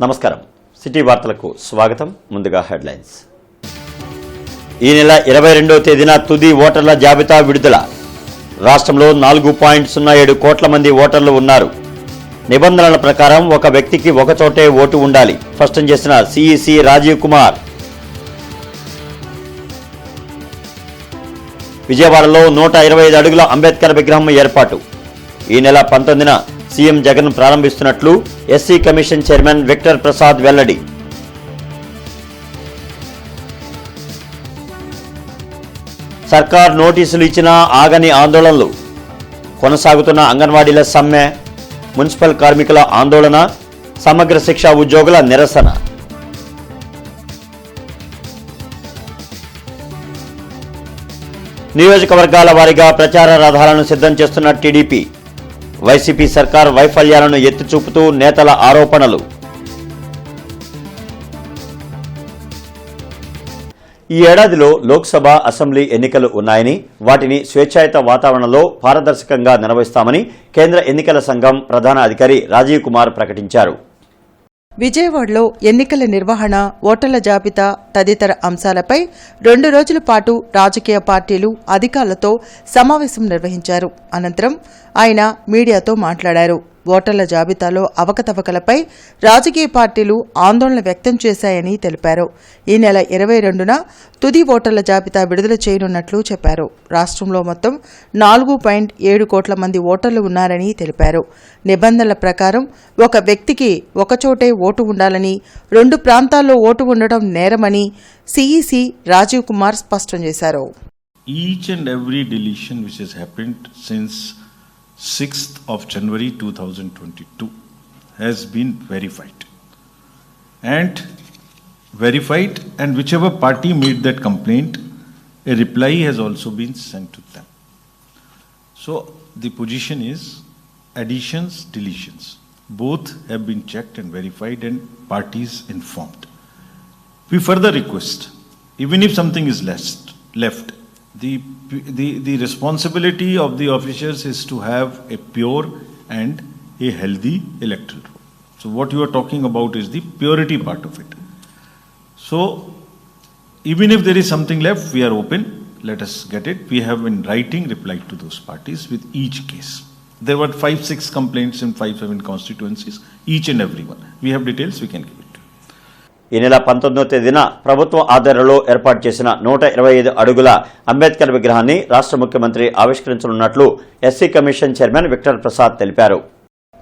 నమస్కారం సిటీ వార్తలకు స్వాగతం. ముందుగా హెడ్లైన్స్. ఈ నెల 22వ తేదీన తుది ఓటర్ల జాబితా విడుదల. రాష్ట్రంలో 4.07 కోట్ల మంది ఓటర్లు ఉన్నారు. నిబంధనల ప్రకారం ఒక వ్యక్తికి ఒక చోటే ఓటు ఉండాలి స్పష్టం చేసిన సిఈసి రాజీవ్ కుమార్. విజయవాడలో 125 అడుగుల అంబేద్కర్ విగ్రహం ఏర్పాటు. ఈ నెల 19న సీఎం జగన్ ప్రారంభిస్తున్నట్లు SC commission chairman Victor Prasad వెల్లడి. సర్కార్ నోటీసులు ఇచ్చినా ఆగని ఆందోళనలు. కొనసాగుతున్న అంగన్వాడీల సమ్మె, మున్సిపల్ కార్మికుల ఆందోళన, సమగ్ర శిక్ష ఉద్యోగుల నిరసన. నియోజకవర్గాల వారీగా ప్రచార రథాలను సిద్ధం చేస్తున్న టీడీపీ. వైసీపీ సర్కార్ వైఫల్యాలను ఎత్తి చూపుతూ నేతల ఆరోపణలు. ఈ ఏడాదిలో లోక్సభ, అసెంబ్లీ ఎన్నికలు ఉన్నాయని, వాటిని స్వేచ్ఛాయుత వాతావరణంలో పారదర్శకంగా నిర్వహిస్తామని కేంద్ర ఎన్నికల సంఘం ప్రధాన అధికారి రాజీవ్ కుమార్ ప్రకటించారు. విజయవాడలో ఎన్నికల నిర్వహణ, ఓటర్ల జాబితా తదితర అంశాలపై 2 రోజుల పాటు రాజకీయ పార్టీలు, అధికారులతో సమావేశం నిర్వహించారు. అనంతరం ఆయన మీడియాతో మాట్లాడారు. ఓటర్ల జాబితాలో అవకతవకలపై రాజకీయ పార్టీలు ఆందోళన వ్యక్తం చేశాయని తెలిపారు. ఈ నెల 22న తుది ఓటర్ల జాబితా విడుదల చేయనున్నట్లు చెప్పారు. రాష్ట్రంలో మొత్తం 4.7 కోట్ల మంది ఓటర్లు ఉన్నారని తెలిపారు. నిబంధనల ప్రకారం ఒక వ్యక్తికి ఒకచోటే ఓటు ఉండాలని, 2 ప్రాంతాల్లో ఓటు ఉండడం నేరమని సిఈసి రాజీవ్ కుమార్ స్పష్టం చేశారు. Each and every deletion which has happened since 6th of January 2022 has been verified, and whichever party made that complaint, a reply has also been sent to them. So the position is additions, deletions, both have been checked and verified and parties informed. We further request, even if something is left, the responsibility of the officers is to have a pure and a healthy electoral roll. So what you are talking about is the purity part of it. So even if there is something left, we are open. Let us get it. We have in writing replied to those parties with each case. There were 5-6 complaints in 5-7 constituencies, each and every one. We have details, we can give it. ఈ నెల 19వ తేదీన ప్రభుత్వం ఆధ్వర్యంలో ఏర్పాటు చేసిన 125 అడుగుల అంబేద్కర్ విగ్రహాన్ని రాష్ట్ర ముఖ్యమంత్రి ఆవిష్కరించనున్నట్లు SC commission chairman Victor Prasad తెలిపారు.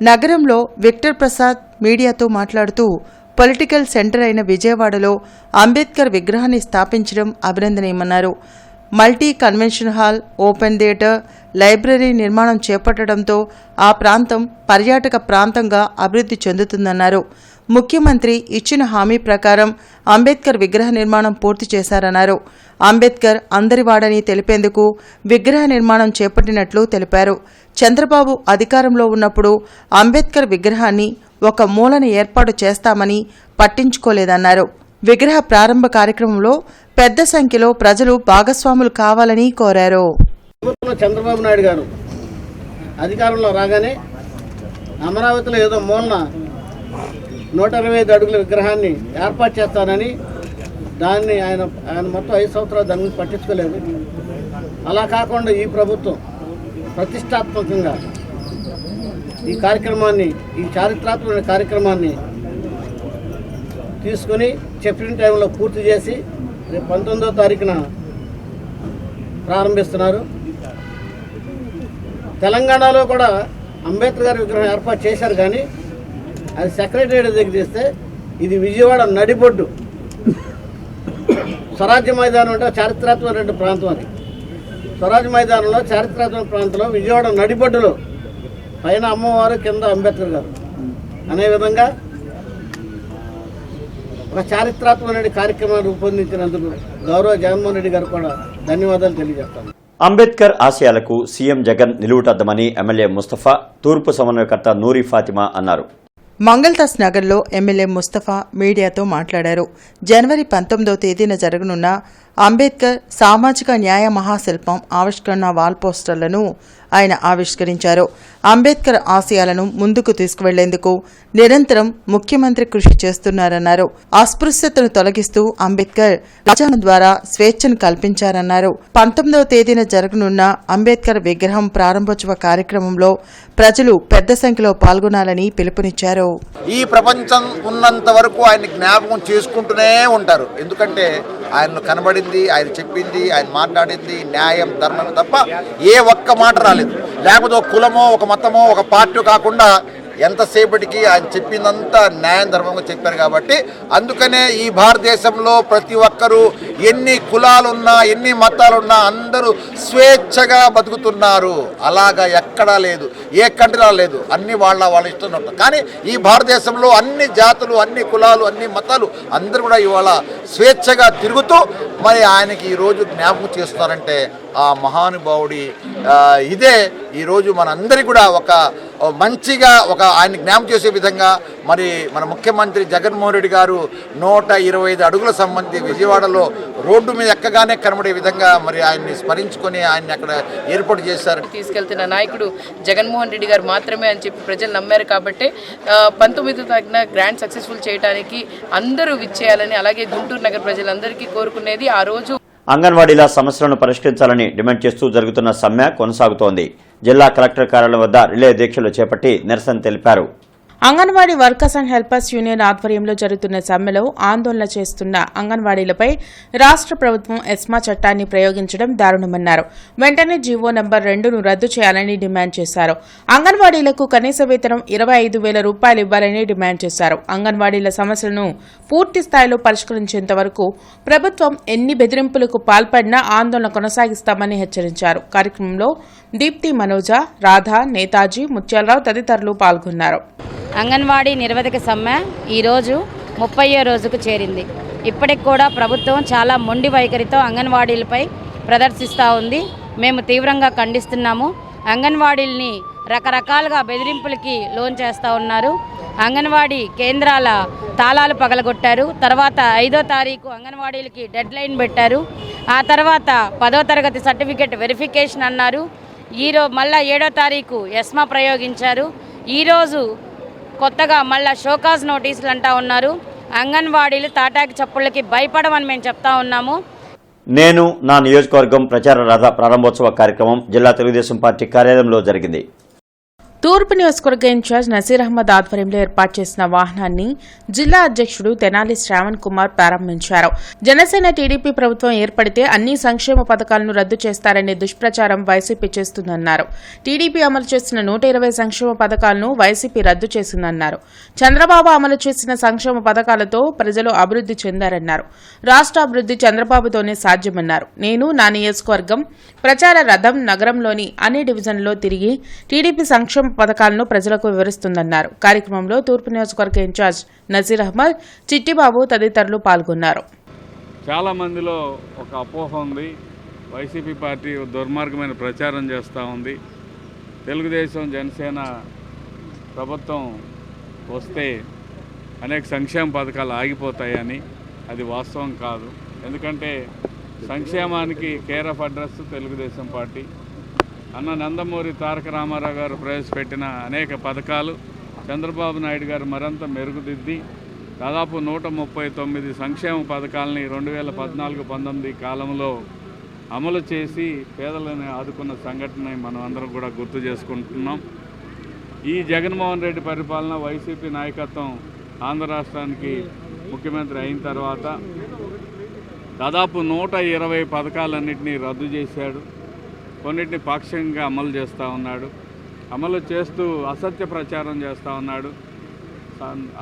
నగరంలో విక్టర్ ప్రసాద్ మీడియాతో మాట్లాడుతూ, పొలిటికల్ సెంటర్ అయిన విజయవాడలో అంబేద్కర్ విగ్రహాన్ని స్థాపించడం అభినందనీయమన్నారు. Multi convention hall, open theatre, library నిర్మాణం చేపట్టడంతో ఆ ప్రాంతం పర్యాటక ప్రాంతంగా అభివృద్ధి చెందుతుందన్నారు. ముఖ్యమంత్రి ఇచ్చిన హామీ ప్రకారం అంబేద్కర్ విగ్రహ నిర్మాణం పూర్తి చేశారన్నారు. అంబేద్కర్ అందరివాడని తెలిపేందుకు విగ్రహ నిర్మాణం చేపట్టినట్లు తెలిపారు. చంద్రబాబు అధికారంలో ఉన్నప్పుడు అంబేద్కర్ విగ్రహాన్ని ఒక మూలన ఏర్పాటు చేస్తామని పట్టించుకోలేదన్నారు. విగ్రహ ప్రారంభ కార్యక్రమంలో పెద్ద సంఖ్యలో ప్రజలు భాగస్వాములు కావాలని కోరారు. చంద్రబాబు నాయుడు గారు అధికారంలో రాగానే అమరావతిలో ఏదో మూలన 125 అడుగుల విగ్రహాన్ని ఏర్పాటు చేస్తానని, దాన్ని ఆయన మొత్తం 5 సంవత్సరాలు దాన్ని పట్టించుకోలేదు. అలా కాకుండా ఈ ప్రభుత్వం ప్రతిష్టాత్మకంగా ఈ కార్యక్రమాన్ని, ఈ చారిత్రాత్మక కార్యక్రమాన్ని తీసుకుని చెప్పిన టైంలో పూర్తి చేసి రేపు 19వ తారీఖున ప్రారంభిస్తున్నారు. తెలంగాణలో కూడా అంబేద్కర్ గారి విగ్రహం ఏర్పాటు చేశారు, కానీ అది సెక్రటేరియట్ దగ్గర తీస్తే ఇది విజయవాడ నడిబొడ్డు. స్వరాజ్య మైదానం అంటే చారిత్రాత్మక ప్రాంతం. అది స్వరాజ్య మైదానంలో చారిత్రాత్మక ప్రాంతంలో విజయవాడ నడిబొడ్డులో పైన అమ్మవారు, కింద అంబేద్కర్ గారు అనే విధంగా ఒక చారిత్రాత్మక కార్యక్రమాన్ని రూపొందించినందుకు గౌరవ జగన్మోహన్ రెడ్డి గారు కూడా ధన్యవాదాలు తెలియజేస్తాను. అంబేద్కర్ ఆశయాలకు సీఎం జగన్ నిలువుటద్దమని ఎమ్మెల్యే ముస్తఫా, తూర్పు సమన్వయకర్త నూరి ఫాతిమా అన్నారు. మంగళదాస్ నగర్లో ఎమ్మెల్యే ముస్తఫా మీడియాతో మాట్లాడారు. జనవరి 19వ తేదీన జరగనున్న అంబేద్కర్ సామాజిక న్యాయ మహాశిల్పం ఆవిష్కరణ వాల్ పోస్టర్లను ఆయన ఆవిష్కరించారు. అంబేద్కర్ ఆశయాలను ముందుకు తీసుకువెళ్లేందుకు నిరంతరం ముఖ్యమంత్రి కృషి చేస్తున్నారన్నారు. అస్పృశ్యతను తొలగిస్తూ అంబేద్కర్ రాజ్యాంగం ద్వారా స్వేచ్ఛను కల్పించారన్నారు. 19వ తేదీన జరగనున్న అంబేద్కర్ విగ్రహం ప్రారంభోత్సవ కార్యక్రమంలో ప్రజలు పెద్ద సంఖ్యలో పాల్గొనాలని పిలుపునిచ్చారు. ఈ ప్రపంచం ఉన్నంత వరకు ఆయన జ్ఞాపకం చేసుకుంటూనే ఉంటారు. ఎందుకంటే ఆయన కనబడింది, ఆయన చెప్పింది, ఆయన మాట్లాడింది న్యాయం, ధర్మం తప్ప ఏ ఒక్క మాట రాలేదు. లేకపోతే ఒక కులమో, ఒక మతమో, ఒక పార్టీ కాకుండా ఎంతసేపటికి ఆయన చెప్పిందంతా న్యాయం ధర్మంగా చెప్పారు. కాబట్టి అందుకనే ఈ భారతదేశంలో ప్రతి ఒక్కరూ ఎన్ని కులాలున్నా, ఎన్ని మతాలున్నా అందరూ స్వేచ్ఛగా బతుకుతున్నారు. అలాగా ఎక్కడా లేదు, ఏ కంట్రీలో లేదు. అన్ని వాళ్ళ ఇష్టం ఉంటారు. కానీ ఈ భారతదేశంలో అన్ని జాతులు, అన్ని కులాలు, అన్ని మతాలు అందరూ కూడా ఇవాళ స్వేచ్ఛగా తిరుగుతూ మరి ఆయనకి ఈరోజు జ్ఞాపకం చేస్తున్నారంటే ఆ మహానుభావుడి ఇదే ఈరోజు మనందరికీ కూడా ఒక మంచిగా ఒక ఆయన జ్ఞాపకం చేసే విధంగా మరి మన ముఖ్యమంత్రి జగన్మోహన్ రెడ్డి గారు 125 అడుగుల సంబంధి విజయవాడలో రోడ్డు మీద ఎక్కగానే కనబడే విధంగా మరి ఆయన్ని స్మరించుకొని ఆయన్ని అక్కడ ఏర్పాటు చేశారు. తీసుకెళ్తున్న నాయకుడు జగన్మోహన్ రెడ్డి గారు మాత్రమే అని చెప్పి ప్రజలు నమ్మారు. కాబట్టి 19వ తారీఖున గ్రాండ్ సక్సెస్ఫుల్ చేయడానికి అందరూ విచ్చేయాలని, అలాగే గుంటూరు నగర ప్రజలందరికీ కోరుకునేది ఆ రోజు అంగన్వాడీల సమస్యలను పరిష్కరించాలని డిమాండ్ చేస్తూ జరుగుతున్న సమ్మె కొనసాగుతోంది. జిల్లా కలెక్టర్ కార్యాలయం వద్ద రిలే దీక్షలు చేపట్టి నిరసన తెలిపారు. Anganwadi workers and helpers union ఆధ్వర్యంలో జరుగుతున్న సమ్మెలో ఆందోళన చేస్తున్న అంగన్వాడీలపై రాష్ట్ర ప్రభుత్వం ఎస్మా చట్టాన్ని ప్రయోగించడం దారుణమన్నారు. వెంటనే జీవో నంబర్ 2ను రద్దు చేయాలని డిమాండ్ చేశారు. అంగన్వాడీలకు కనీస వేతనం 25,000 రూపాయలు ఇవ్వాలని డిమాండ్ చేశారు. అంగన్వాడీల సమస్యలను పూర్తి స్థాయిలో పరిష్కరించేంత వరకు ప్రభుత్వం ఎన్ని బెదిరింపులకు పాల్పడినా ఆందోళన కొనసాగిస్తామని హెచ్చరించారు. కార్యక్రమంలో దీప్తి మనోజ, రాధా, నేతాజీ, ముత్యాలరావు తదితరులు పాల్గొన్నారు. అంగన్వాడీ నిరవధిక సమ్మె ఈరోజు 30వ రోజుకు చేరింది. ఇప్పటికి కూడా ప్రభుత్వం చాలా మొండి వైఖరితో అంగన్వాడీలపై ప్రదర్శిస్తూ ఉంది. మేము తీవ్రంగా ఖండిస్తున్నాము. అంగన్వాడీల్ని రకరకాలుగా బెదిరింపులకి లోన్ చేస్తూ ఉన్నారు. అంగన్వాడీ కేంద్రాల తాళాలు పగలగొట్టారు. తర్వాత 5వ తారీఖు అంగన్వాడీలకి డెడ్ లైన్ పెట్టారు. ఆ తర్వాత 10వ తరగతి సర్టిఫికేట్ వెరిఫికేషన్ అన్నారు. మళ్ళీ 7వ తారీఖు ఎస్మా ప్రయోగించారు. ఈరోజు కొత్తగా మళ్ళీ షోకాజ్ నోటీసులు అంటా ఉన్నారు. అంగన్వాడీలు తాటాకి చప్పుళ్ళకి భయపడమని మేము చెప్తా ఉన్నాము. నేను నా నియోజకవర్గం ప్రచార రథ ప్రారంభోత్సవ కార్యక్రమం జిల్లా తెలుగుదేశం పార్టీ కార్యాలయంలో జరిగింది. తూర్పు నియోజకవర్గ ఇన్ఛార్జ్ నసీర్ అహ్మద్ ఆధ్వర్యంలో ఏర్పాటు చేసిన వాహనాన్ని జిల్లా అధ్యక్షుడు తెనాలి శ్రావణ్ కుమార్ ప్రారంభించారు. జనసేన టీడీపీ ప్రభుత్వం ఏర్పడితే అన్ని సంక్షేమ పథకాలను రద్దు చేస్తారనే దుష్ప్రచారం వైసీపీ చేస్తుందన్నారు. టీడీపీ అమలు చేసిన 120 సంక్షేమ పథకాలను వైసీపీ రద్దు చేసిందన్నారు. చంద్రబాబు అమలు చేసిన సంక్షేమ పథకాలతో ప్రజలు అభివృద్ధి చెందారన్నారు. రాష్ట్ర అభివృద్ధి చంద్రబాబుతోనే సాధ్యమన్నారు. నేను నా నియోజకవర్గం ప్రచార రథం నగరంలోని అన్ని డివిజన్లలో తిరిగి టీడీపీ సంక్షేమ పథకాలను ప్రజలకు వివరిస్తుందన్నారు. కార్యక్రమంలో తూర్పు నియోజకవర్గ ఇన్ఛార్జ్ నజీర్ అహ్మద్, చిట్టిబాబు తదితరులు పాల్గొన్నారు. చాలా మందిలో ఒక అపోహ ఉంది. వైసీపీ పార్టీ దుర్మార్గమైన ప్రచారం చేస్తూ ఉంది. తెలుగుదేశం జనసేన ప్రభుత్వం వస్తే అనేక సంక్షేమ పథకాలు ఆగిపోతాయని. అది వాస్తవం కాదు. ఎందుకంటే సంక్షేమానికి care of address Telugu Desam party. అన్న నందమూరి తారక రామారావు గారు ప్రవేశపెట్టిన అనేక పథకాలు చంద్రబాబు నాయుడు గారు మరింత మెరుగుదిద్ది దాదాపు 139 సంక్షేమ పథకాలని 2014-19 కాలంలో అమలు చేసి పేదలను ఆదుకున్న సంఘటన మనం అందరం కూడా గుర్తు చేసుకుంటున్నాం. ఈ జగన్మోహన్ రెడ్డి పరిపాలన, వైసీపీ నాయకత్వం ఆంధ్ర రాష్ట్రానికి ముఖ్యమంత్రి అయిన తర్వాత దాదాపు 120 పథకాలన్నింటినీ రద్దు చేశాడు. కొన్నిటిని పాక్షికంగా అమలు చేస్తూ ఉన్నాడు. అమలు చేస్తూ అసత్య ప్రచారం చేస్తూ ఉన్నాడు.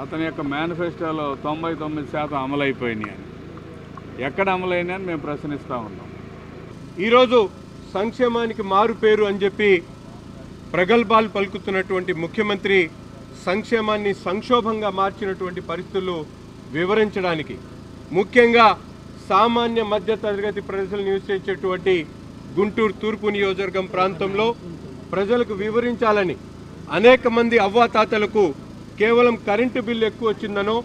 అతని యొక్క మేనిఫెస్టోలో 99% అమలైపోయినాయి అని. ఎక్కడ అమలైనా అని మేము ప్రశ్నిస్తూ ఉన్నాం. ఈరోజు సంక్షేమానికి మారు పేరు అని చెప్పి ప్రగల్భాలు పలుకుతున్నటువంటి ముఖ్యమంత్రి సంక్షేమాన్ని సంక్షోభంగా మార్చినటువంటి పరిస్థితులు వివరించడానికి, ముఖ్యంగా సామాన్య మధ్య తరగతి ప్రజలు నివసించేటువంటి గుంటూరు తూర్పు నియోజకవర్గం ప్రాంతంలో ప్రజలకు వివరించాలని అనేక మంది అవ్వాతాతలకు కేవలం కరెంటు బిల్లు ఎక్కువ వచ్చిందనో,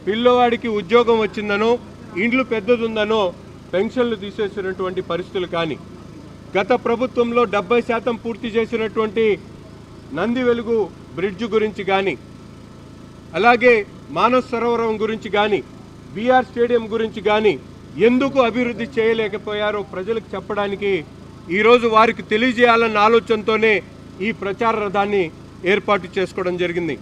పిల్లవాడికి ఉద్యోగం వచ్చిందనో, ఇండ్లు పెద్దదుందనో పెన్షన్లు తీసేసినటువంటి పరిస్థితులు కానీ, గత ప్రభుత్వంలో 70% పూర్తి చేసినటువంటి నంది వెలుగు బ్రిడ్జ్ గురించి కానీ, అలాగే మానస్ సరోవరం గురించి కానీ, బీఆర్ స్టేడియం గురించి కానీ ఎందుకు అభివృద్ధి చేయలేకపోయారో ప్రజలకు చెప్పడానికి ఈరోజు వారికి తెలియజేయాలన్న ఆలోచనతోనే ఈ ప్రచార రథాన్ని ఏర్పాటు చేసుకోవడం జరిగింది.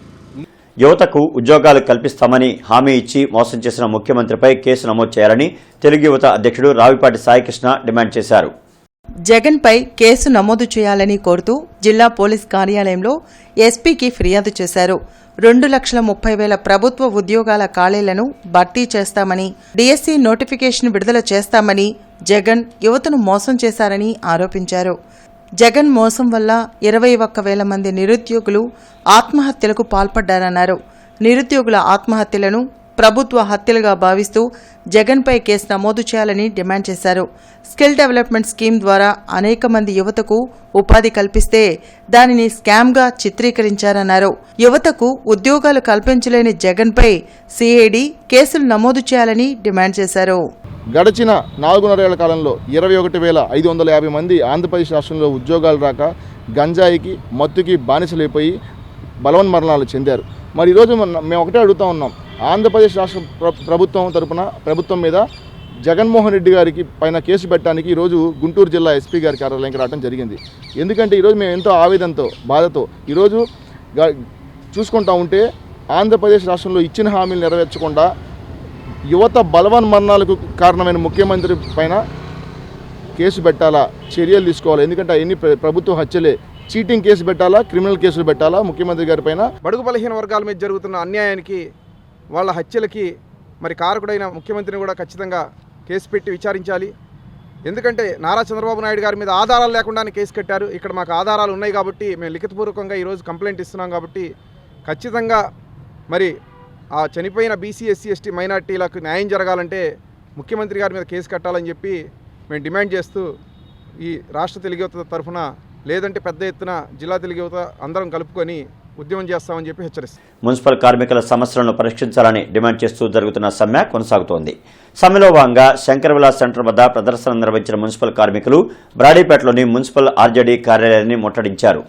యువతకు ఉద్యోగాలు కల్పిస్తామని హామీ ఇచ్చి మోసం చేసిన ముఖ్యమంత్రిపై కేసు నమోదు చేయాలని తెలుగు యువత అధ్యక్షుడు రావిపాటి సాయికృష్ణ డిమాండ్ చేశారు. జగన్పై కేసు నమోదు చేయాలని కోరుతూ జిల్లా పోలీస్ కార్యాలయంలో ఎస్పీకి ఫిర్యాదు చేశారు. 2,30,000 ప్రభుత్వ ఉద్యోగాల ఖాళీలను భర్తీ చేస్తామని, డిఎస్సి నోటిఫికేషన్ విడుదల చేస్తామని జగన్ యువతను మోసం చేశారని ఆరోపించారు. జగన్ మోసం వల్ల 21,000 మంది నిరుద్యోగులు ఆత్మహత్యలకు పాల్పడ్డారన్నారు. నిరుద్యోగుల ఆత్మహత్యలను ప్రభుత్వ హత్యలుగా భావిస్తూ జగన్పై కేసు నమోదు చేయాలని డిమాండ్ చేశారు. స్కిల్ డెవలప్మెంట్ స్కీమ్ ద్వారా అనేక మంది యువతకు ఉపాధి కల్పిస్తే దానిని స్కామ్గా చిత్రీకరించారన్నారు. యువతకు ఉద్యోగాలు కల్పించలేని జగన్పై సిఐడి కేసులు నమోదు చేయాలని డిమాండ్ చేశారు. గడిచిన 4.5 ఏళ్ల కాలంలో 21,550 మంది ఆంధ్రప్రదేశ్ రాష్ట్రంలో ఉద్యోగాలు రాక గంజాయికి మత్తుకి బానిసలైపోయి బలవన్మరణాలు చెందారు. మరి ఈరోజు మేము ఒకటే అడుగుతూ ఉన్నాం, ఆంధ్రప్రదేశ్ రాష్ట్ర ప్రభుత్వం మీద జగన్మోహన్ రెడ్డి గారికి పైన కేసు పెట్టడానికి ఈరోజు గుంటూరు జిల్లా ఎస్పీ గారి కార్యాలయంకి రావడం జరిగింది. ఎందుకంటే ఈరోజు మేము ఎంతో ఆవేదనతో బాధతో ఈరోజు చూసుకుంటా ఉంటే ఆంధ్రప్రదేశ్ రాష్ట్రంలో ఇచ్చిన హామీలు నెరవేర్చకుండా యువత బలవన్మరణాలకు కారణమైన ముఖ్యమంత్రి పైన కేసు పెట్టాలా, చర్యలు తీసుకోవాలి. ఎందుకంటే అవన్నీ ప్రభుత్వ హత్యలే. చీటింగ్ కేసు పెట్టాలా, క్రిమినల్ కేసులు పెట్టాలా ముఖ్యమంత్రి గారి పైన. బడుగు బలహీన వర్గాల మీద జరుగుతున్న అన్యాయానికి, వాళ్ళ హత్యలకి మరి కారకుడైన ముఖ్యమంత్రిని కూడా ఖచ్చితంగా కేసు పెట్టి విచారించాలి. ఎందుకంటే నారా చంద్రబాబు నాయుడు గారి మీద ఆధారాలు లేకుండానే కేసు కట్టారు. ఇక్కడ మాకు ఆధారాలు ఉన్నాయి కాబట్టి మేము లిఖితపూర్వకంగా ఈరోజు కంప్లైంట్ ఇస్తున్నాం. కాబట్టి ఖచ్చితంగా మరి ఆ చనిపోయిన బీసీ, ఎస్సీ, ఎస్టీ మైనార్టీలకు న్యాయం జరగాలంటే ముఖ్యమంత్రి గారి మీద కేసు కట్టాలని చెప్పి మేము డిమాండ్ చేస్తూ ఈ రాష్ట్ర తెలుగు యువత తరఫున, లేదంటే పెద్ద ఎత్తున జిల్లా తెలుగు యువత అందరం కలుపుకొని ఉద్యమం చేస్తామని చెప్పి హెచ్చరిస్తాం. మున్సిపల్ కార్మికుల సమస్యలను పరిష్కరించాలని డిమాండ్ చేస్తూ జరుగుతున్న సమ్మె కొనసాగుతోంది. సమ్మెలో భాగంగా శంకర్ విలాస్ సెంటర్ వద్ద ప్రదర్శన నిర్వహించిన మున్సిపల్ కార్మికులు బ్రాడీపేటలోని మున్సిపల్ ఆర్జేడీ కార్యాలయాన్ని ముట్టడించారు.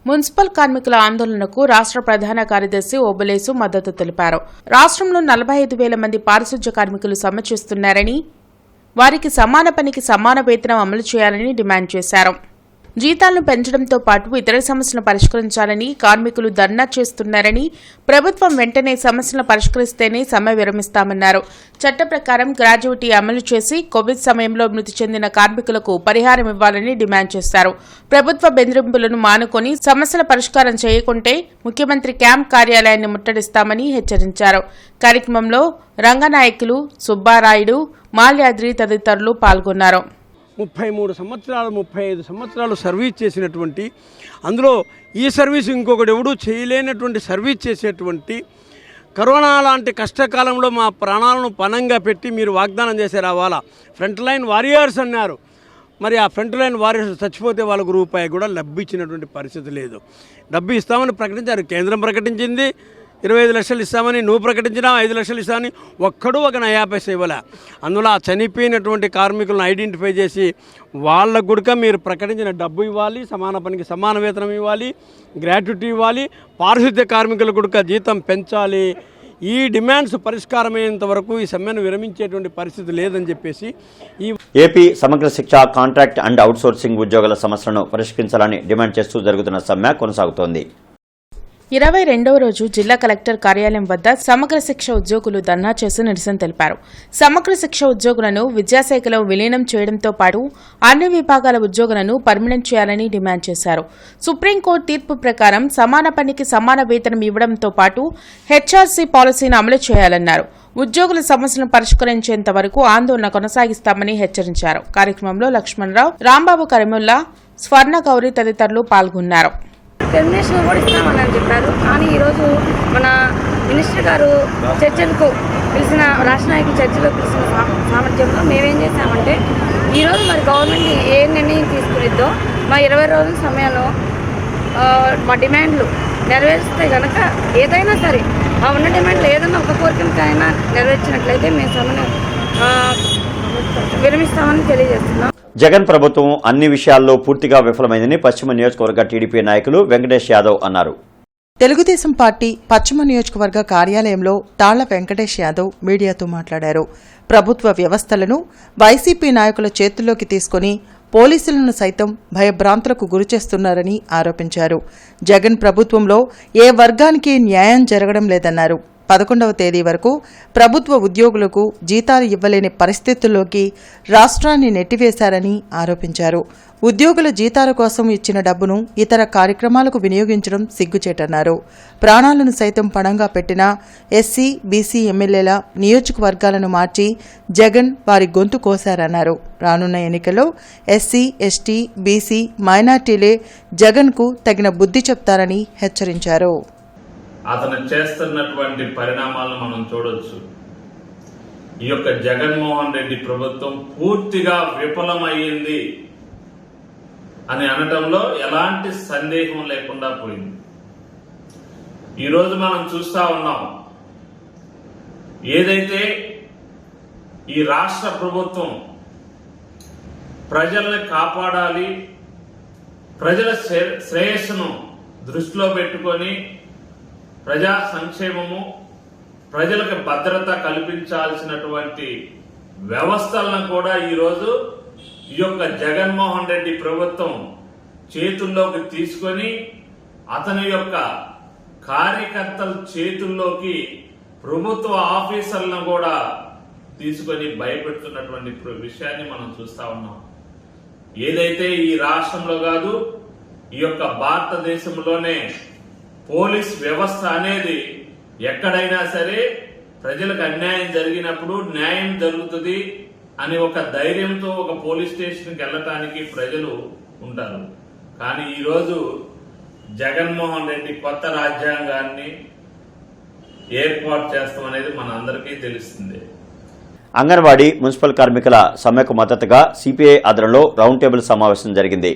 మున్సిపల్ కార్మికుల ఆందోళనకు రాష్ట్ర ప్రధాన కార్యదర్శి ఓబులేసు మద్దతు తెలిపారు. రాష్ట్రంలో 45,000 మంది పారిశుధ్య కార్మికులు సమ్మె చేస్తున్నారని, వారికి సమాన పనికి సమాన వేతనం అమలు చేయాలని డిమాండ్ చేశారు. జీతాలను పెంచడంతో పాటు ఇతర సమస్యలను పరిష్కరించాలని కార్మికులు ధర్నా చేస్తున్నారని, ప్రభుత్వం వెంటనే సమస్యలను పరిష్కరిస్తేనే సమ్మె విరమిస్తామన్నారు. చట్ట ప్రకారం గ్రాడ్యుయేటీ అమలు చేసి కోవిడ్ సమయంలో మృతి చెందిన కార్మికులకు పరిహారం ఇవ్వాలని డిమాండ్ చేశారు. ప్రభుత్వ బెదిరింపులను మానుకొని సమస్యల పరిష్కారం చేయకుంటే ముఖ్యమంత్రి క్యాంప్ కార్యాలయాన్ని ముట్టడిస్తామని హెచ్చరించారు. కార్యక్రమంలో రంగనాయకులు, సుబ్బారాయుడు, మాల్యాద్రి తదితరులు పాల్గొన్నారు. 33 సంవత్సరాలు 35 సంవత్సరాలు సర్వీస్ చేసినటువంటి, అందులో ఈ సర్వీస్ ఇంకొకటి ఎవడూ చేయలేనటువంటి సర్వీస్ చేసేటువంటి, కరోనా లాంటి కష్టకాలంలో మా ప్రాణాలను పణంగా పెట్టి మీరు వాగ్దానం చేశారు. వాళ్ళ ఫ్రంట్ లైన్ వారియర్స్ అన్నారు. మరి ఆ ఫ్రంట్ లైన్ వారియర్స్ చచ్చిపోతే వాళ్ళకు రూపాయి కూడా డబ్బు ఇచ్చినటువంటి పరిస్థితి లేదు. డబ్బు ఇస్తామని ప్రకటించారు. కేంద్రం ప్రకటించింది 25 లక్షలు ఇస్తామని, నువ్వు ప్రకటించినా 5 లక్షలు ఇస్తామని ఒక్కడూ ఒక నయా పైసా ఇవ్వలే. అందులో ఆ చనిపోయినటువంటి కార్మికులను ఐడెంటిఫై చేసి వాళ్ళకు కూడా మీరు ప్రకటించిన డబ్బు ఇవ్వాలి, సమాన పనికి సమాన వేతనం ఇవ్వాలి, గ్రాట్యుటీ ఇవ్వాలి, పారిశుద్ధ్య కార్మికులకు కూడా జీతం పెంచాలి. ఈ డిమాండ్స్ పరిష్కారమయ్యేంత వరకు ఈ సమ్మెను విరమించేటువంటి పరిస్థితి లేదని చెప్పేసి ఏపీ సమగ్ర శిక్ష కాంట్రాక్ట్ అండ్ అవుట్సోర్సింగ్ ఉద్యోగుల సమస్యలను పరిష్కరించాలని డిమాండ్ చేస్తూ జరుగుతున్న సమ్మె కొనసాగుతోంది. 22వ రోజు జిల్లా కలెక్టర్ కార్యాలయం వద్ద సమగ్ర శిక్ష ఉద్యోగులు ధర్నా చేసి నిరసన తెలిపారు. సమగ్ర శిక్ష ఉద్యోగులను విద్యాశాఖలో విలీనం చేయడంతో పాటు అన్ని విభాగాల ఉద్యోగులను పర్మినెంట్ చేయాలని డిమాండ్ చేశారు. సుప్రీంకోర్టు తీర్పు ప్రకారం సమాన పనికి సమాన వేతనం ఇవ్వడంతో పాటు హెచ్ఆర్సీ పాలసీని అమలు చేయాలన్నారు. ఉద్యోగుల సమస్యలను పరిష్కరించేంత వరకు ఆందోళన కొనసాగిస్తామని హెచ్చరించారు. కార్యక్రమంలో లక్ష్మణరావు, రాంబాబు కరీముల్లా, స్వర్ణ గౌరి తదితరులు పాల్గొన్నారు. టెర్మినేషన్ కూడా ఇస్తామని చెప్పారు. కానీ ఈరోజు మన మినిస్టర్ గారు చర్చలకు పిలిచిన, రాష్ట్ర నాయకులు చర్చలకు పిలిచిన సామర్థ్యంలో మేమేం చేశామంటే, ఈరోజు మరి గవర్నమెంట్ ఏ నిర్ణయం తీసుకునిద్దో మా 20 రోజుల సమయంలో మా డిమాండ్లు నెరవేరిస్తే కనుక ఏదైనా సరే ఆ ఉన్న డిమాండ్లు ఏదైనా ఒక కోరికలకైనా నెరవేర్చినట్లయితే మేము సమ్మెను విరమిస్తామని తెలియజేస్తున్నాం. జగన్ ప్రభుత్వం అన్ని విషయాల్లో పూర్తిగా విఫలమైందని పశ్చిమ నియోజకవర్గ టీడీపీ నాయకులు వెంకటేష్ యాదవ్ అన్నారు. తెలుగుదేశం పార్టీ పశ్చిమ నియోజకవర్గ కార్యాలయంలో తాళ్ల వెంకటేష్ యాదవ్ మీడియాతో మాట్లాడారు. ప్రభుత్వ వ్యవస్థలను వైసీపీ నాయకుల చేతుల్లోకి తీసుకుని పోలీసులను సైతం భయభ్రాంతులకు గురిచేస్తున్నారని ఆరోపించారు. జగన్ ప్రభుత్వంలో ఏ వర్గానికి న్యాయం జరగడం లేదన్నారు. 11వ తేదీ వరకు ప్రభుత్వ ఉద్యోగులకు జీతాలు ఇవ్వలేని పరిస్థితుల్లోకి రాష్ట్రాన్ని నెట్టివేశారని ఆరోపించారు. ఉద్యోగుల జీతాల కోసం ఇచ్చిన డబ్బును ఇతర కార్యక్రమాలకు వినియోగించడం సిగ్గుచేటన్నారు. ప్రాణాలను సైతం పణంగా పెట్టిన ఎస్సీ, బీసీ ఎమ్మెల్యేల నియోజకవర్గాలను మార్చి జగన్ వారి గొంతు కోశారన్నారు. రానున్న ఎన్నికల్లో ఎస్సీ, ఎస్టీ, బీసీ, మైనార్టీలే జగన్కు తగిన బుద్ధి చెప్తారని హెచ్చరించారు. అతను చేస్తున్నటువంటి పరిణామాలను మనం చూడొచ్చు. ఈ యొక్క జగన్మోహన్ రెడ్డి ప్రభుత్వం పూర్తిగా విఫలమయ్యింది అని అనడంలో ఎలాంటి సందేహం లేకుండా పోయింది. ఈరోజు మనం చూస్తా ఉన్నాం, ఏదైతే ఈ రాష్ట్ర ప్రభుత్వం ప్రజల్ని కాపాడాలి, ప్రజల శ్రేయస్సును దృష్టిలో పెట్టుకొని ప్రజా సంక్షేమము, ప్రజలకు భద్రత కల్పించాల్సినటువంటి వ్యవస్థలను కూడా ఈరోజు ఈ యొక్క జగన్మోహన్ రెడ్డి ప్రభుత్వం చేతుల్లోకి తీసుకొని అతని యొక్క కార్యకర్తల చేతుల్లోకి ప్రభుత్వ ఆఫీసర్లను కూడా తీసుకొని భయపెడుతున్నటువంటి విషయాన్ని మనం చూస్తా ఉన్నాం. ఏదైతే ఈ రాష్ట్రంలో కాదు, ఈ యొక్క భారతదేశంలోనే పోలీస్ వ్యవస్థ అనేది ఎక్కడైనా సరే ప్రజలకు అన్యాయం జరిగినప్పుడు న్యాయం జరుగుతుంది అని ఒక ధైర్యంతో ఒక పోలీస్ స్టేషన్కి వెళ్ళటానికి ప్రజలు ఉంటారు. కానీ ఈరోజు జగన్మోహన్ రెడ్డి కొత్త రాజ్యాంగాన్ని ఏర్పాటు చేస్తాం అనేది మన అందరికీ తెలుస్తుంది. అంగన్వాడీ మున్సిపల్ కార్మికుల సమ్మెకు మద్దతుగా సిపిఐ ఆధ్వర్యంలో రౌండ్ టేబుల్ సమావేశం జరిగింది.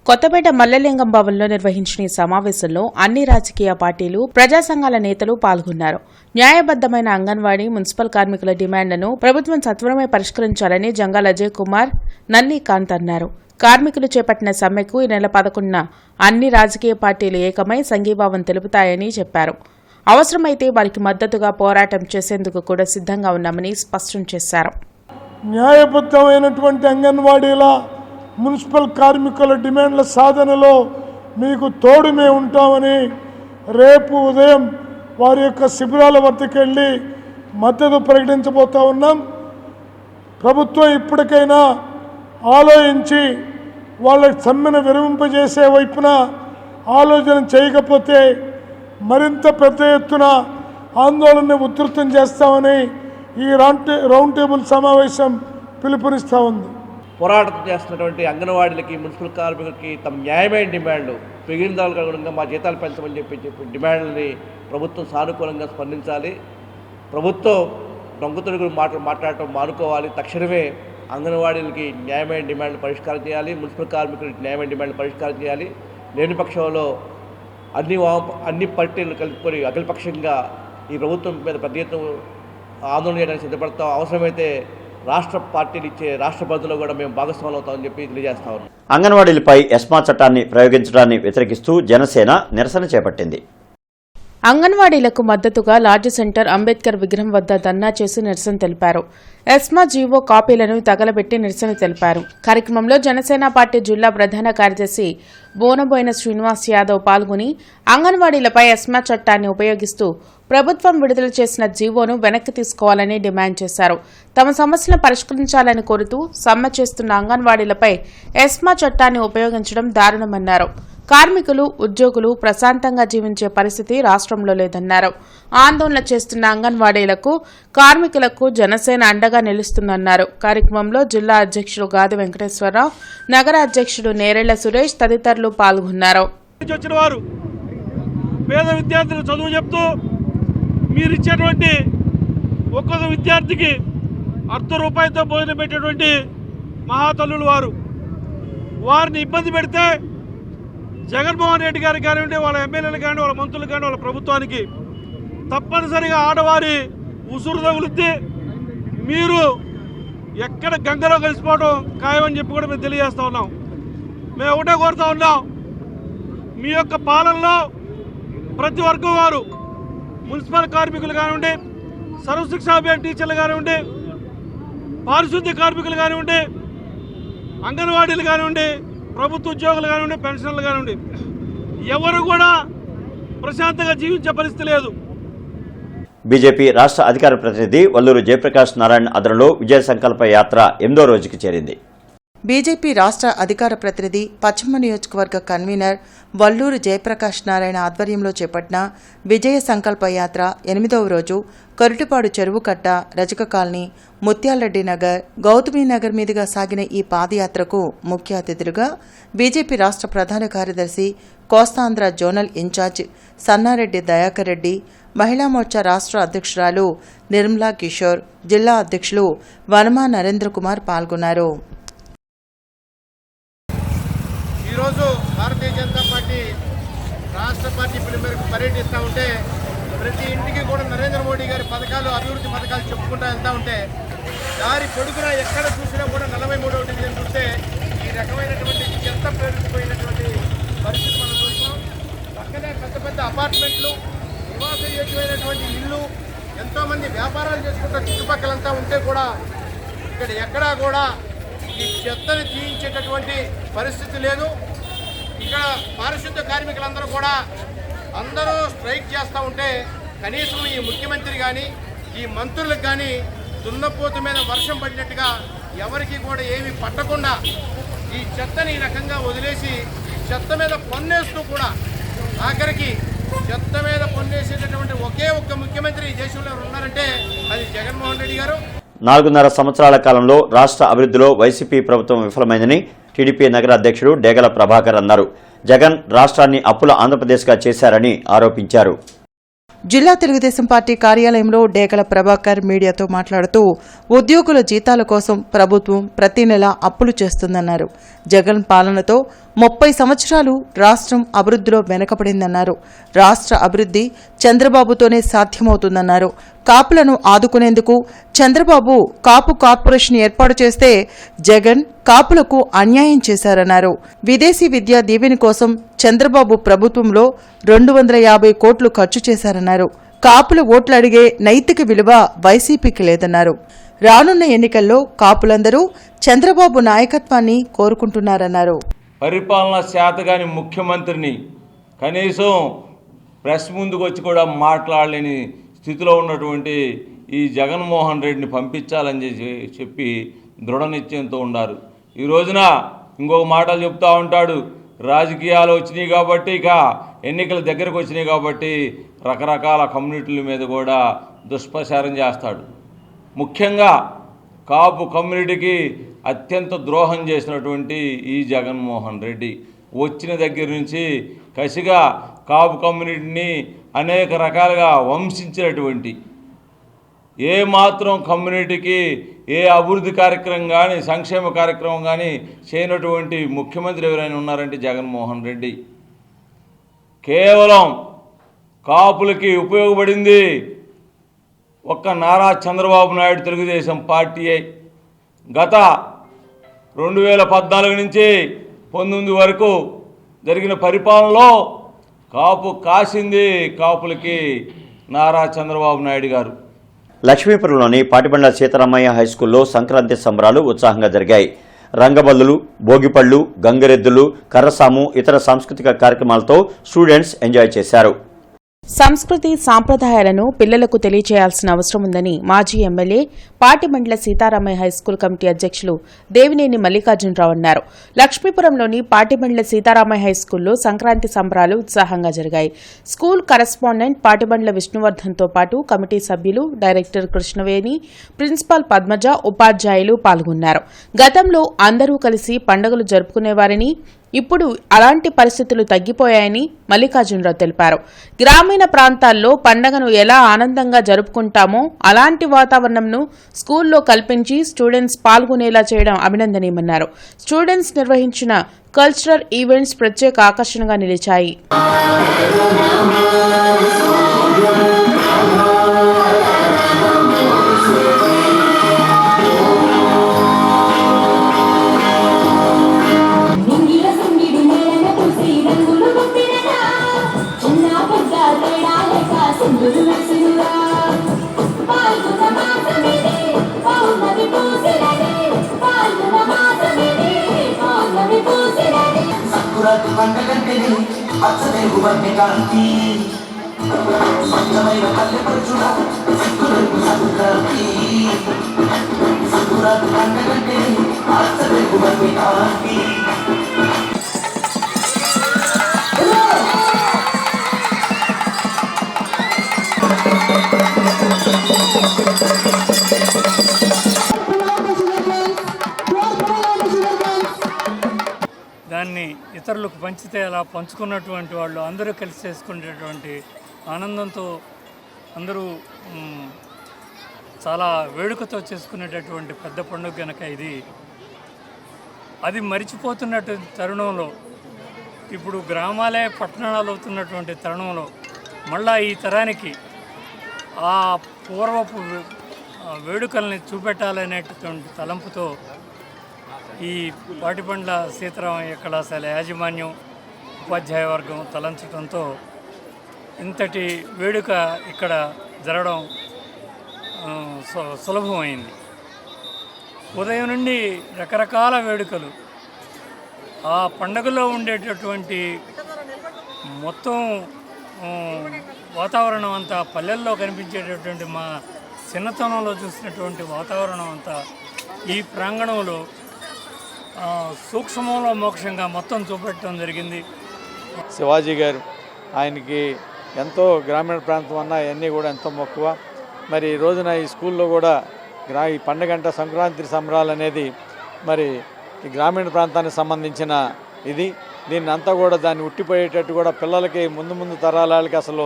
కొత్తపేట మల్లలింగం భవన్లో నిర్వహించిన ఈ సమావేశంలో అన్ని రాజకీయ పార్టీలు, ప్రజా సంఘాల నేతలు పాల్గొన్నారు. న్యాయబద్దమైన అంగన్వాడీ మున్సిపల్ కార్మికుల డిమాండ్లను ప్రభుత్వం సత్వరమే పరిష్కరించాలని జంగాల అజయ్ కుమార్, నల్లి కాంత్ అన్నారు. కార్మికులు చేపట్టిన సమ్మెకు ఈ నెల 11న అన్ని రాజకీయ పార్టీలు ఏకమై సంఘీభావం తెలుపుతాయని చెప్పారు. అవసరమైతే వారికి మద్దతుగా పోరాటం చేసేందుకు కూడా సిద్ధంగా ఉన్నామని స్పష్టం చేశారు. న్యాయబద్ధమైనటువంటి అంగన్వాడీల మున్సిపల్ కార్మికుల డిమాండ్ల సాధనలో మీకు తోడు మేము ఉంటామని రేపు ఉదయం వారి యొక్క శిబిరాల వద్దకు వెళ్ళి మద్దతు ప్రకటించబోతా ఉన్నాం. ప్రభుత్వం ఇప్పటికైనా ఆలోచించి వాళ్ళ సమ్మెను విరమింపజేసే వైపున ఆలోచన చేయకపోతే మరింత పెద్ద ఎత్తున ఆందోళనని ఉధృతం చేస్తామని ఈ రౌండ్ టేబుల్ సమావేశం పిలుపునిస్తూ ఉంది. పోరాటం చేస్తున్నటువంటి అంగన్వాడీలకి, మున్సిపల్ కార్మికులకి తమ న్యాయమైన డిమాండ్లు, మిగిలిన దానికి అనుగుణంగా మా జీతాలు పెంచమని చెప్పి డిమాండ్లని ప్రభుత్వం సానుకూలంగా స్పందించాలి. ప్రభుత్వం దొంగతుడుగులు మాట్లాడటం మానుకోవాలి. తక్షణమే అంగన్వాడీలకి న్యాయమైన డిమాండ్లు పరిష్కారం చేయాలి, మున్సిపల్ కార్మికులకి న్యాయమైన డిమాండ్లు పరిష్కారం చేయాలి. లేని పక్షంలో అన్ని పార్టీలు కలుపుకొని అఖిలపక్షంగా ఈ ప్రభుత్వం మీద పెద్ద ఎత్తున ఆందోళన చేయడానికి సిద్ధపడతాం. అవసరమైతే రాష్ట్ర పార్టీలు ఇచ్చే రాష్ట్ర బంధులో కూడా మేము భాగస్వాములు అవుతామని చెప్పి తెలియజేస్తా ఉన్నాం. అంగన్వాడీలపై ఎస్మా చట్టాన్ని ప్రయోగించడాన్ని వ్యతిరేకిస్తూ జనసేన నిరసన చేపట్టింది. అంగన్వాడీలకు మద్దతుగా లార్జ్ సెంటర్ అంబేద్కర్ విగ్రహం వద్ద ధర్నా చేసి నిరసన తెలిపారు. ఎస్మా జీవో కాపీలను తగలబెట్టి నిరసన తెలిపారు. కార్యక్రమంలో జనసేన పార్టీ జిల్లా ప్రధాన కార్యదర్శి బోనబోయిన శ్రీనివాస్ యాదవ్ పాల్గొని అంగన్వాడీలపై ఎస్మా చట్టాన్ని ఉపయోగిస్తూ ప్రభుత్వం విడుదల చేసిన జీవోను వెనక్కి తీసుకోవాలని డిమాండ్ చేశారు. తమ సమస్యలను పరిష్కరించాలని కోరుతూ సమ్మె చేస్తున్న అంగన్వాడీలపై ఎస్మా చట్టాన్ని ఉపయోగించడం దారుణమన్నారు. కార్మికులు, ఉద్యోగులు ప్రశాంతంగా జీవించే పరిస్థితి రాష్ట్రంలో లేదన్నారు. ఆందోళన చేస్తున్న అంగన్వాడీలకు, కార్మికులకు జనసేన అండగా నిలుస్తుందన్నారు. కార్యక్రమంలో జిల్లా అధ్యక్షుడు గాది వెంకటేశ్వరరావు, నగర అధ్యక్షుడు నేరెళ్ల సురేష్ తదితరులు పాల్గొన్నారు. పేద విద్యార్థులు చదువు చెప్తూ మీరు ఇచ్చేటువంటి ఒక్కొక్క విద్యార్థికి ₹1 భోజనం పెట్టేటువంటి మహాతల్లులు వారిని ఇబ్బంది పెడితే జగన్మోహన్ రెడ్డి గారు కానివ్వండి, వాళ్ళ ఎమ్మెల్యేలు కానీ, వాళ్ళ మంత్రులు కానీ, వాళ్ళ ప్రభుత్వానికి తప్పనిసరిగా ఆడవారి ఉసురు తగులుద్ది. మీరు ఎక్కడ గంగలో కలిసిపోవడం ఖాయమని చెప్పి కూడా మేము తెలియజేస్తూ ఉన్నాం. మేము ఒకటే కోరుతూ ఉన్నాం, మీ యొక్క పాలనలో ప్రతి వర్గం వారు, మున్సిపల్ కార్మికులు కానివ్వండి, సర్వశిక్షా అభియాన్ టీచర్లు కానివ్వండి, పారిశుద్ధ్య కార్మికులు కానివ్వండి, అంగన్వాడీలు కానివ్వండి, ప్రభుత్వ ఉద్యోగులు కానివ్వండి, పెన్షన్లు కానివ్వండి, ఎవరు కూడా ప్రశాంతంగా జీవించే పరిస్థితి లేదు. బీజేపీ రాష్ట్ర అధికార ప్రతినిధి వల్లూరు జయప్రకాష్ నారాయణ ఆధ్వర్యంలో విజయ సంకల్ప యాత్ర 8వ రోజుకి చేరింది. బీజేపీ రాష్ట్ర అధికార ప్రతినిధి పశ్చిమ నియోజకవర్గ కన్వీనర్ వల్లూరు జయప్రకాష్ నారాయణ ఆధ్వర్యంలో చేపట్టిన విజయ సంకల్ప యాత్ర 8వ రోజు కొరటిపాడు చెరువు కట్ట, రజక కాలనీ, ముత్యాలరెడ్డి నగర్, గౌతమి నగర్ మీదుగా సాగిన ఈ పాదయాత్రకు ముఖ్య అతిథులుగా బీజేపీ రాష్ట్ర ప్రధాన కార్యదర్శి, కోస్తాంధ్ర జోనల్ ఇన్ఛార్జ్ సన్నారెడ్డి దయాకర్ రెడ్డి, మహిళా మోర్చా రాష్ట్ర అధ్యక్షురాలు నిర్మలా కిషోర్, జిల్లా అధ్యక్షులు వనమా నరేంద్ర కుమార్ పాల్గొన్నారు. ఈరోజు భారతీయ జనతా పార్టీ రాష్ట్ర పార్టీ పిలుపు మేరకు పర్యటిస్తూ ఉంటే ప్రతి ఇంటికి కూడా నరేంద్ర మోడీ గారి పథకాలు, అభివృద్ధి పథకాలు చెప్పుకుంటూ వెళ్తూ ఉంటే దారి పొడుగున ఎక్కడ చూసినా కూడా 43వ డివిజన్ చూస్తే ఈ రకమైనటువంటి చెత్త పేరుకుపోయినటువంటి పరిస్థితి మనం చూస్తాం. పక్కనే పెద్ద పెద్ద అపార్ట్మెంట్లు, నివాసయోగ్యమైనటువంటి ఇళ్ళు, ఎంతోమంది వ్యాపారాలు చేసుకుంటూ చుట్టుపక్కలంతా ఉంటే కూడా ఇక్కడ ఎక్కడా కూడా ఈ చెత్తని తీయించేటటువంటి పరిస్థితి లేదు. ఇక్కడ పారిశుద్ధ కార్మికులందరూ కూడా అందరూ స్ట్రైక్ చేస్తూ ఉంటే కనీసం ఈ ముఖ్యమంత్రి కానీ, ఈ మంత్రులకు కానీ దున్నపోతు మీద వర్షం పడినట్టుగా ఎవరికి కూడా ఏమీ పట్టకుండా ఈ చెత్తని ఈ రకంగా వదిలేసి చెత్త మీద పన్నేస్తూ కూడా ఆఖరికి చెత్త మీద పన్నేసేటటువంటి ఒకే ఒక్క ముఖ్యమంత్రి ఈ దేశంలో ఉన్నారంటే అది జగన్మోహన్ రెడ్డి గారు. 4.5 సంవత్సరాల కాలంలో రాష్ట్ర అభివృద్ధిలో వైసీపీ ప్రభుత్వం విఫలమైందని టీడీపీ నగర అధ్యక్షుడు డేగల ప్రభాకర్ అన్నారు. జగన్ రాష్ట్రాన్ని అప్పుల ఆంధ్రప్రదేశ్గా చేశారని ఆరోపించారు. జిల్లా తెలుగుదేశం పార్టీ కార్యాలయంలో డేగల ప్రభాకర్ మీడియాతో మాట్లాడుతూ ఉద్యోగుల జీతాల కోసం ప్రభుత్వం ప్రతి నెల అప్పులు చేస్తుందన్నారు. జగన్ పాలనతో 30 సంవత్సరాలు రాష్ట్రం అభివృద్ధిలో వెనకబడిందన్నారు. రాష్ట్ర అభివృద్ధి చంద్రబాబుతోనే సాధ్యమవుతుందన్నారు. కాపులను ఆదుకునేందుకు చంద్రబాబు కాపు కార్పొరేషన్ ఏర్పాటు చేస్తే జగన్ కాపులకు అన్యాయం చేశారన్నారు. విదేశీ విద్యా దీవెన కోసం చంద్రబాబు ప్రభుత్వంలో 250 కోట్లు ఖర్చు చేశారన్నారు. కాపుల ఓట్లు అడిగే నైతిక విలువ వైసీపీకి లేదన్నారు. రానున్న ఎన్నికల్లో కాపులందరూ చంద్రబాబు నాయకత్వాన్ని కోరుకుంటున్నారన్నారు. పరిపాలనా శాతగాని ముఖ్యమంత్రిని కనీసం ప్రెస్ ముందుకు వచ్చి కూడా మాట్లాడలేని స్థితిలో ఉన్నటువంటి ఈ జగన్మోహన్ రెడ్డిని పంపించాలని చెప్పి దృఢ నిశ్చయంతో ఉన్నారు. ఈ రోజున ఇంకొక మాటలు చెప్తూ ఉంటాడు, రాజకీయాలు వచ్చినాయి కాబట్టి, ఇక ఎన్నికల దగ్గరకు వచ్చినాయి కాబట్టి రకరకాల కమ్యూనిటీల మీద కూడా దుష్ప్రచారం చేస్తాడు. ముఖ్యంగా కాపు కమ్యూనిటీకి అత్యంత ద్రోహం చేసినటువంటి ఈ జగన్మోహన్ రెడ్డి వచ్చిన దగ్గర నుంచి కసిగా కాపు కమ్యూనిటీని అనేక రకాలుగా వంశించినటువంటి, ఏ మాత్రం కమ్యూనిటీకి ఏ అభివృద్ధి కార్యక్రమం కానీ సంక్షేమ కార్యక్రమం కానీ చేయనటువంటి ముఖ్యమంత్రి ఎవరైనా ఉన్నారంటే జగన్మోహన్ రెడ్డి. కేవలం కాపులకి ఉపయోగపడింది ఒక్క నారా చంద్రబాబు నాయుడు తెలుగుదేశం పార్టీయే. గత 2014 నుంచి 19 వరకు జరిగిన పరిపాలనలో కాపు కాసింది కాపులకి నారా చంద్రబాబు నాయుడు గారు. లక్ష్మీపురంలోని పాటిబండ్ల సీతారామయ్య హైస్కూల్లో సంక్రాంతి సంబరాలు ఉత్సాహంగా జరిగాయి. రంగబల్లులు, భోగిపళ్ళు, గంగరెద్దులు, కర్రసాము, ఇతర సాంస్కృతిక కార్యక్రమాలతో స్టూడెంట్స్ ఎంజాయ్ చేశారు. సంస్కృతి సాంప్రదాయాలను పిల్లలకు తెలియచేయాల్సిన అవసరం ఉందని మాజీ MLA Patibandla Sitaramaiah high school committee అధ్యక్షులు దేవినేని మల్లికార్జునరావు అన్నారు. లక్ష్మీపురంలోని పాటిబండ్ల సీతారామయ్య హైస్కూల్లో సంక్రాంతి సంబరాలు ఉత్సాహంగా జరిగాయి. స్కూల్ కరెస్పాండెంట్ పాటిబండ్ల విష్ణువర్ధన్తో పాటు కమిటీ సభ్యులు, డైరెక్టర్ కృష్ణవేణి, ప్రిన్సిపాల్ పద్మజ, ఉపాధ్యాయులు పాల్గొన్నారు. గతంలో అందరూ కలిసి పండుగలు జరుపుకునేవారని, ఇప్పుడు అలాంటి పరిస్థితులు తగ్గిపోయాయని మల్లికార్జునరావు తెలిపారు. గ్రామీణ ప్రాంతాల్లో పండగను ఎలా ఆనందంగా జరుపుకుంటామో అలాంటి వాతావరణంను స్కూల్లో కల్పించి స్టూడెంట్స్ పాల్గొనేలా చేయడం అభినందనీయమన్నారు. స్టూడెంట్స్ నిర్వహించిన కల్చరల్ ఈవెంట్స్ ప్రత్యేక ఆకర్షణగా నిలిచాయి. దాన్ని ఇతరులకు పంచితే అలా పంచుకున్నటువంటి వాళ్ళు అందరూ కలిసి చేసుకునేటువంటి ఆనందంతో అందరూ చాలా వేడుకతో చేసుకునేటటువంటి పెద్ద పండుగ కనుక ఇది. అది మరిచిపోతున్నటువంటి తరుణంలో, ఇప్పుడు గ్రామాలే పట్టణాలు అవుతున్నటువంటి తరుణంలో మళ్ళా ఈ తరానికి ఆ పూర్వపు వేడుకల్ని చూపెట్టాలనేటటువంటి తలంపుతో ఈ పాటిబండ్ల సీతారామయ్య కళాశాల యాజమాన్యం, ఉపాధ్యాయ వర్గం తలంచడంతో ఇంతటి వేడుక ఇక్కడ జరగడం సులభమైంది. ఉదయం నుండి రకరకాల వేడుకలు, ఆ పండుగలో ఉండేటటువంటి మొత్తం వాతావరణం అంతా, పల్లెల్లో కనిపించేటటువంటి మా చిన్నతనంలో చూసినటువంటి వాతావరణం అంతా ఈ ప్రాంగణంలో సూక్ష్మంలో మోక్షంగా మొత్తం చూపెట్టడం జరిగింది. శివాజీ గారు, ఆయనకి ఎంతో గ్రామీణ ప్రాంతం అన్న ఇవన్నీ కూడా ఎంతో మక్కువ. మరి ఈ రోజున ఈ స్కూల్లో కూడా ఈ పండుగ అంటే సంక్రాంతి సంబరాలు అనేది మరి ఈ గ్రామీణ ప్రాంతానికి సంబంధించిన ఇది. దీన్ని అంతా కూడా దాన్ని ఉట్టిపోయేటట్టు కూడా పిల్లలకి ముందు తరాలకి అసలు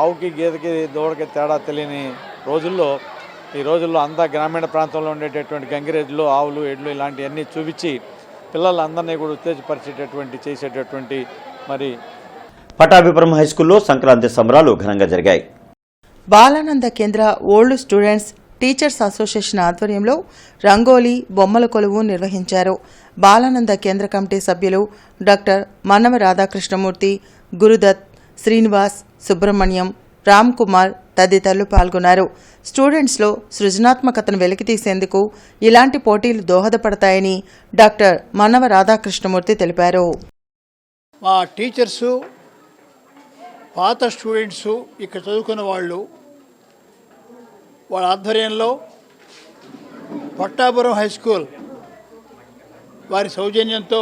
ఆవుకి గేదెకి దూడకి తేడా తెలియని రోజుల్లో ఈ రోజుల్లో అంతా గ్రామీణ ప్రాంతంలో ఉండేటటువంటి గంగిరెద్దులు, ఆవులు, ఎడ్లు ఇలాంటివన్నీ చూపించి పిల్లలందరినీ కూడా ఉత్తేజపరిచేటటువంటి చేసేటటువంటి మరి పటాభిపురం హైస్కూల్లో సంక్రాంతి సంబరాలు ఘనంగా జరిగాయి. బాలానంద కేంద్ర ఓల్డ్ స్టూడెంట్స్ టీచర్స్ అసోసియేషన్ ఆధ్వర్యంలో రంగోలీ, బొమ్మల కొలువు నిర్వహించారు. బాలానంద కేంద్ర కమిటీ సభ్యులు డాక్టర్ మన్నవ రాధాకృష్ణమూర్తి, గురుదత్, శ్రీనివాస్, సుబ్రహ్మణ్యం, రామ్ కుమార్ తదితరులు పాల్గొన్నారు. స్టూడెంట్స్లో సృజనాత్మకతను వెలికితీసేందుకు ఇలాంటి పోటీలు దోహదపడతాయని డాక్టర్ మన్నవ రాధాకృష్ణమూర్తి తెలిపారు. మా టీచర్సు, పాత స్టూడెంట్సు, ఇక్కడ చదువుకున్న వాళ్ళు, వాళ్ళ ఆధ్వర్యంలో పట్టాపురం హై స్కూల్ వారి సౌజన్యంతో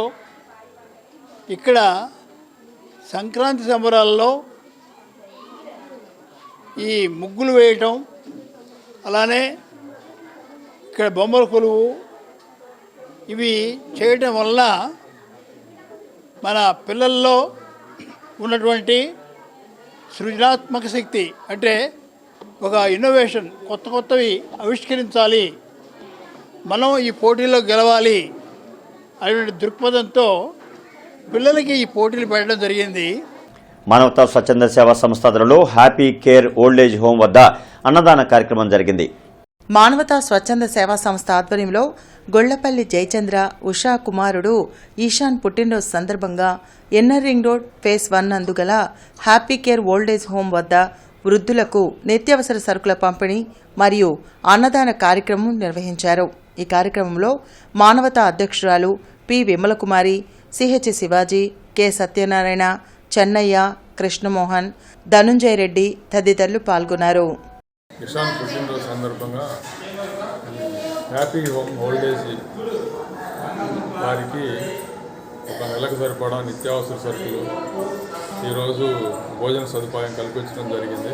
ఇక్కడ సంక్రాంతి సంబరాల్లో ఈ ముగ్గులు వేయటం, అలానే ఇక్కడ బొమ్మల కొలువు ఇవి చేయటం వల్ల మన పిల్లల్లో ఉన్నటువంటి సృజనాత్మక శక్తి, అంటే ఒక ఇన్నోవేషన్, కొత్తవి ఆవిష్కరించాలి, మనం ఈ పోటీలో గెలవాలి అనేటువంటి దృక్పథంతో పిల్లలకి ఈ పోటీలు పెట్టడం జరిగింది. మానవతా స్వచ్ఛంద సేవా సంస్థలలో హ్యాపీ కేర్ ఓల్డేజ్ హోమ్ వద్ద అన్నదాన కార్యక్రమం జరిగింది. మానవతా స్వచ్ఛంద సేవా సంస్థ ఆధ్వర్యంలో గొళ్లపల్లి జయచంద్ర ఉషా కుమారుడు ఈశాన్ పుట్టినరోజు సందర్భంగా ఎన్ఆర్ రింగ్ రోడ్ ఫేజ్ 1 నందు గల హ్యాపీ కేర్ ఓల్డేజ్ హోమ్ వద్ద వృద్ధులకు నిత్యావసర సరుకుల పంపిణీ మరియు అన్నదాన కార్యక్రమం నిర్వహించారు. ఈ కార్యక్రమంలో మానవతా అధ్యక్షురాలు P Vimalakumari, CH Shivaji, K Satyanarayana, Chennaiah, Krishnamohan, Dhanunjaya Reddy తదితరులు పాల్గొన్నారు. ఇషాన్ పుట్టినరోజు సందర్భంగా హ్యాపీ హోమ్ ఓల్డేజ్ వారికి ఒక నెలకు సరిపడా నిత్యావసర సరుకులు ఈరోజు భోజన సదుపాయం కల్పించడం జరిగింది.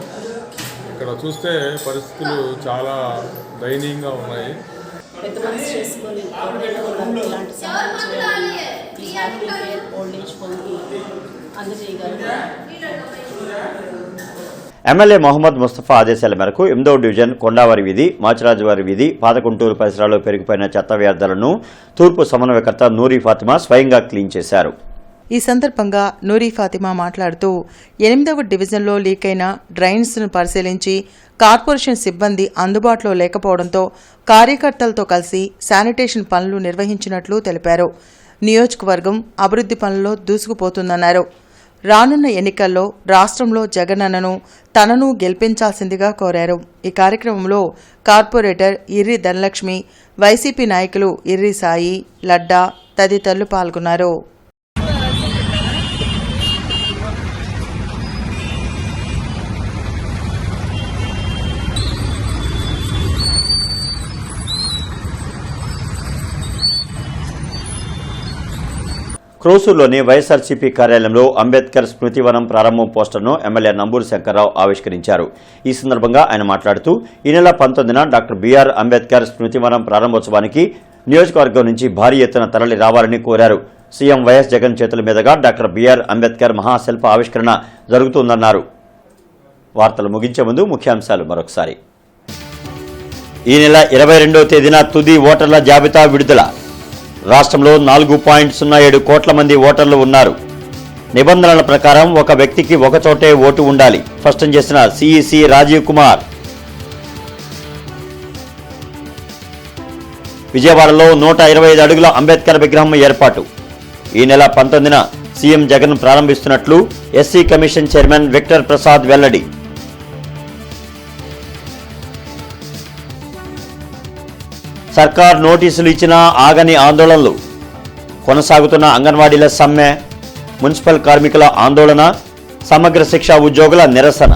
ఇక్కడ చూస్తే పరిస్థితులు చాలా దయనీయంగా ఉన్నాయి. పెద్ద మనసు చేసుకొని ఇలాంటి సహాయం చేయాలని ఈ హ్యాపీ కేర్ ఓల్డ్ ఏజ్ హోమ్కి అందజేయగలరు. ఎమ్మెల్యే మొహమ్మద్ ముస్తఫా ఆదేశాల మేరకు 8వ డివిజన్ కొండావారి వీధి, మాచిరాజువారి వీధి, పాతకుంటూరు పరిసరాల్లో పెరిగిపోయిన చెత్త వ్యర్థాలను తూర్పు సమన్వయకర్త నూరీ ఫాతిమా స్వయంగా క్లీన్ చేశారు. ఈ సందర్భంగా నూరీ ఫాతిమా మాట్లాడుతూ 8వ డివిజన్లో లీకైన డ్రైన్స్ను పరిశీలించి కార్పొరేషన్ సిబ్బంది అందుబాటులో లేకపోవడంతో కార్యకర్తలతో కలిసి శానిటేషన్ పనులు నిర్వహించినట్లు తెలిపారు. నియోజకవర్గం అభివృద్ధి పనుల్లో దూసుకుపోతుందన్నారు. రానున్న ఎన్నికల్లో రాష్ట్రంలో జగనన్నను తనను గెలిపించాల్సిందిగా కోరారు. ఈ కార్యక్రమంలో కార్పొరేటర్ ఇర్రి ధనలక్ష్మి, వైసీపీ నాయకులు ఇర్రి సాయి, లడ్డా తదితరులు పాల్గొన్నారు. క్రోసూరులోని వైఎస్ఆర్సీపీ కార్యాలయంలో అంబేద్కర్ స్మృతివనం ప్రారంభం పోస్టర్ను ఎమ్మెల్యే నంబూరు శంకర్రావు ఆవిష్కరించారు. ఈ సందర్భంగా ఆయన మాట్లాడుతూ ఈ నెల 19న డాక్టర్ బిఆర్ అంబేద్కర్ స్మృతివనం ప్రారంభోత్సవానికి నియోజకవర్గం నుంచి భారీ ఎత్తున తరలి రావాలని కోరారు. సీఎం వైఎస్ జగన్ చేతుల మీదుగా డాక్టర్ బిఆర్ అంబేద్కర్ మహాశిల్ప ఆవిష్కరణ జరుగుతుందన్నారు. వార్తలు ముగించే ముందు ముఖ్యాంశాలు మరొకసారి. ఈ నెల 22వ తేదీన తుది ఓటర్ల జాబితా విడుదల. రాష్ట్రంలో 4.07 కోట్ల మంది ఓటర్లు ఉన్నారు. నిబంధనల ప్రకారం ఒక వ్యక్తికి ఒక చోటే ఓటు ఉండాలి స్పష్టం చేసిన సిఈసి రాజీవ్ కుమార్. విజయవాడలో 125 అడుగుల అంబేద్కర్ విగ్రహం ఏర్పాటు. ఈ నెల 19న సీఎం జగన్ ప్రారంభిస్తున్నట్లు SC commission chairman Victor Prasad వెల్లడి. సర్కార్ నోటీసులు ఇచ్చినా ఆగని ఆందోళనలు. కొనసాగుతున్న అంగన్వాడీల సమ్మె, మున్సిపల్ కార్మికుల ఆందోళన, సమగ్ర శిక్ష ఉద్యోగుల నిరసన.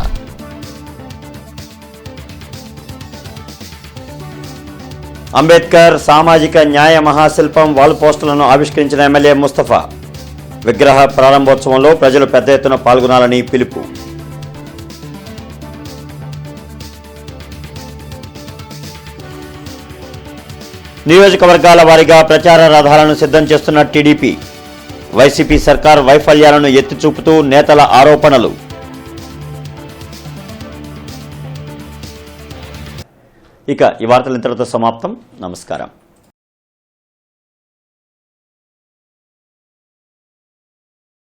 అంబేద్కర్ సామాజిక న్యాయ మహాశిల్పం వాల్ పోస్టులను ఆవిష్కరించిన ఎమ్మెల్యే ముస్తఫా. విగ్రహ ప్రారంభోత్సవంలో ప్రజలు పెద్ద ఎత్తున పాల్గొనాలని పిలుపు. నియోజకవర్గాల వారీగా ప్రచార రథాలను సిద్ధం చేస్తున్న టీడీపీ. వైసీపీ సర్కార్ వైఫల్యాలను ఎత్తి చూపుతూ నేతల ఆరోపణలు. ఇక ఈ వార్తలు ఇంతటితో సమాప్తం. నమస్కారం.